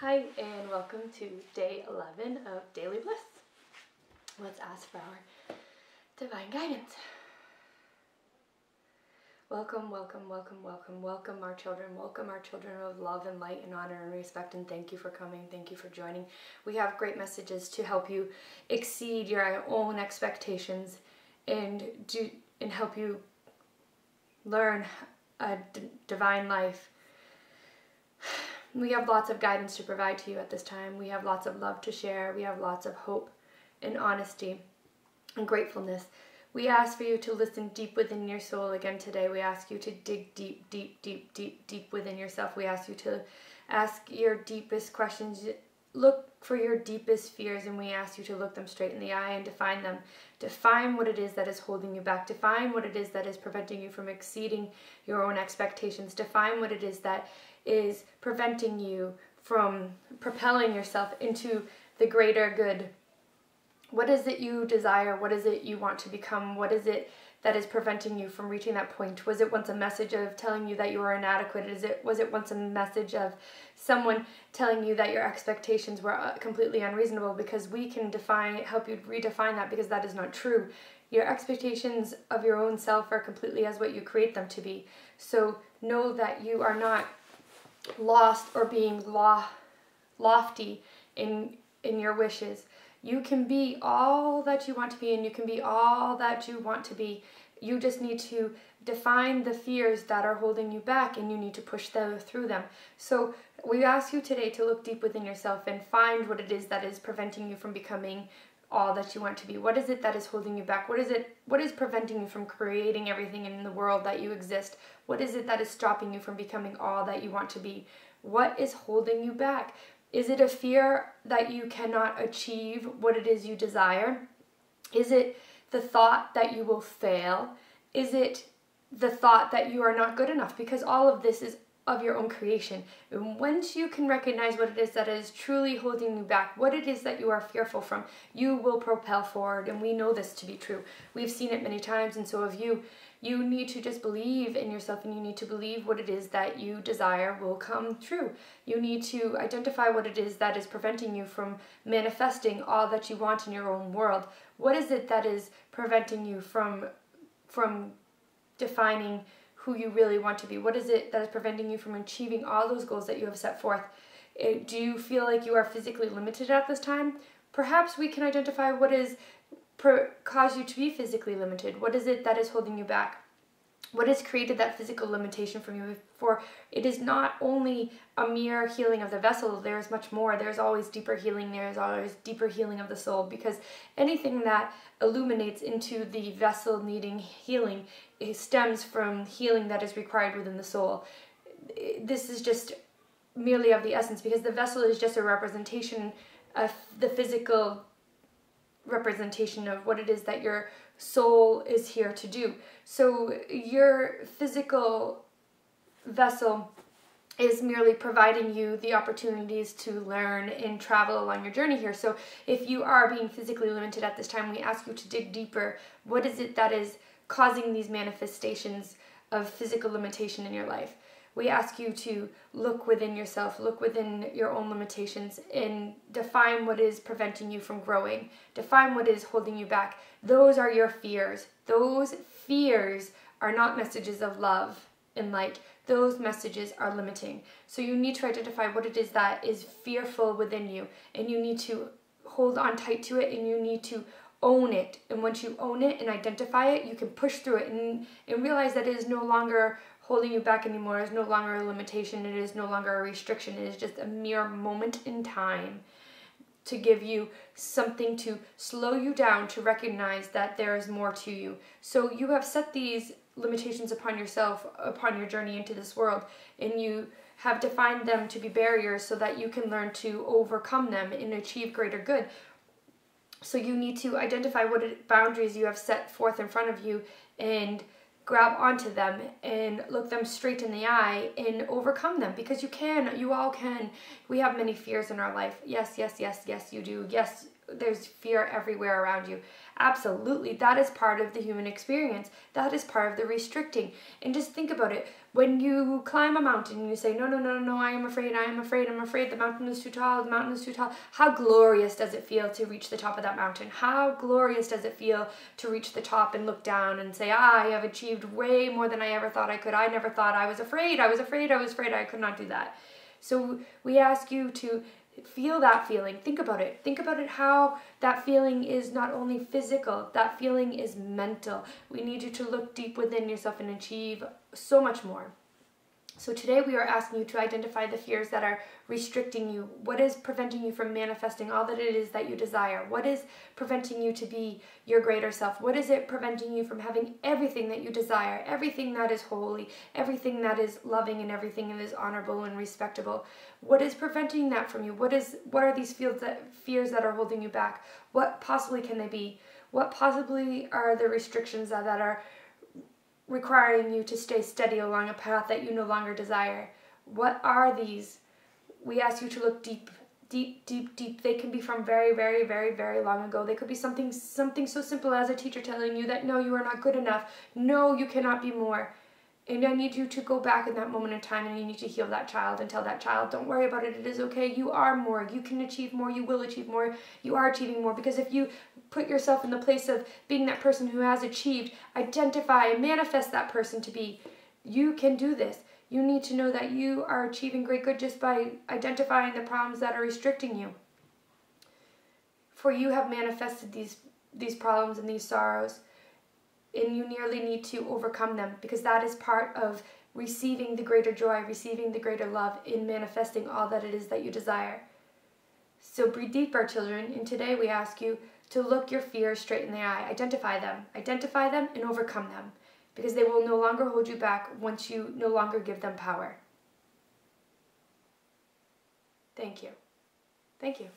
Hi, and welcome to day 11 of Daily Bliss. Let's ask for our divine guidance. Welcome, welcome, welcome, welcome, welcome our children. Welcome our children of love and light and honor and respect, and thank you for coming. Thank you for joining. We have great messages to help you exceed your own expectations and help you learn a divine life. We have lots of guidance to provide to you at this time. We have lots of love to share. We have lots of hope and honesty and gratefulness. We ask for you to listen deep within your soul again today. We ask you to dig deep, deep, deep, deep, deep within yourself. We ask you to ask your deepest questions. Look for your deepest fears, and we ask you to look them straight in the eye and define them. Define what it is that is holding you back. Define what it is that is preventing you from exceeding your own expectations. Define what it is that is preventing you from propelling yourself into the greater good. What is it you desire? What is it you want to become? What is it that is preventing you from reaching that point? Was it once a message of telling you that you are inadequate? Was it once a message of someone telling you that your expectations were completely unreasonable? Because we can help you redefine that, because that is not true. Your expectations of your own self are completely as what you create them to be. So know that you are not lost or being lofty in your wishes. You can be all that you want to be, and you can be all that you want to be. You just need to define the fears that are holding you back, and you need to push through them. So we ask you today to look deep within yourself and find what it is that is preventing you from becoming all that you want to be. What is it that is holding you back? What is preventing you from creating everything in the world that you exist? What is it that is stopping you from becoming all that you want to be? What is holding you back? Is it a fear that you cannot achieve what it is you desire? Is it the thought that you will fail? Is it the thought that you are not good enough? Because all of this is of your own creation. And once you can recognize what it is that is truly holding you back, what it is that you are fearful from, you will propel forward. And we know this to be true. We've seen it many times, and so have you. You need to just believe in yourself, and you need to believe what it is that you desire will come true. You need to identify what it is that is preventing you from manifesting all that you want in your own world. What is it that is preventing you from defining who you really want to be? What is it that is preventing you from achieving all those goals that you have set forth? Do you feel like you are physically limited at this time? Perhaps we can identify what is cause you to be physically limited. What is it that is holding you back? What has created that physical limitation from you? For it is not only a mere healing of the vessel, there is much more. There's always deeper healing. There's always deeper healing of the soul, because anything that illuminates into the vessel needing healing, it stems from healing that is required within the soul. This is just merely of the essence, because the vessel is just a representation of the physical representation of what it is that your soul is here to do. So your physical vessel is merely providing you the opportunities to learn and travel along your journey here. So if you are being physically limited at this time, we ask you to dig deeper. What is it that is causing these manifestations of physical limitation in your life? We ask you to look within yourself, look within your own limitations, and define what is preventing you from growing. Define what is holding you back. Those are your fears. Those fears are not messages of love and light. Those messages are limiting. So you need to identify what it is that is fearful within you, and you need to hold on tight to it, and you need to own it. And once you own it and identify it, you can push through it and realize that it is no longer holding you back anymore. It is no longer a limitation. It is no longer a restriction. It is just a mere moment in time to give you something to slow you down, to recognize that there is more to you. So you have set these limitations upon yourself, upon your journey into this world, and you have defined them to be barriers so that you can learn to overcome them and achieve greater good. So you need to identify what boundaries you have set forth in front of you, and grab onto them and look them straight in the eye and overcome them, because you can. You all can. We have many fears in our life. Yes, yes, yes, yes, you do. Yes, there's fear everywhere around you. Absolutely. That is part of the human experience. That is part of the restricting. And just think about it. When you climb a mountain and you say, no, no, no, no, I am afraid, the mountain is too tall, the mountain is too tall. How glorious does it feel to reach the top of that mountain? How glorious does it feel to reach the top and look down and say, I have achieved way more than I ever thought I could. I never thought I was afraid, I could not do that. So we ask you to feel that feeling. Think about it. Think about it, how that feeling is not only physical, that feeling is mental. We need you to look deep within yourself and achieve so much more. So today we are asking you to identify the fears that are restricting you. What is preventing you from manifesting all that it is that you desire? What is preventing you to be your greater self? What is it preventing you from having everything that you desire, everything that is holy, everything that is loving, and everything that is honorable and respectable? What is preventing that from you? What are these fears that are holding you back? What possibly can they be? What possibly are the restrictions that are requiring you to stay steady along a path that you no longer desire? What are these? We ask you to look deep, deep, deep, deep. They can be from very, very, very, very long ago. They could be something so simple as a teacher telling you that no, you are not good enough. No, you cannot be more. And I need you to go back in that moment in time, and you need to heal that child and tell that child, don't worry about it. It is okay. You are more. You can achieve more. You will achieve more. You are achieving more. Because if you put yourself in the place of being that person who has achieved, identify and manifest that person to be, you can do this. You need to know that you are achieving great good just by identifying the problems that are restricting you. For you have manifested these problems and these sorrows, and you nearly need to overcome them, because that is part of receiving the greater joy, receiving the greater love, in manifesting all that it is that you desire. So breathe deep, our children, and today we ask you to look your fears straight in the eye. Identify them and overcome them, because they will no longer hold you back once you no longer give them power. Thank you. Thank you.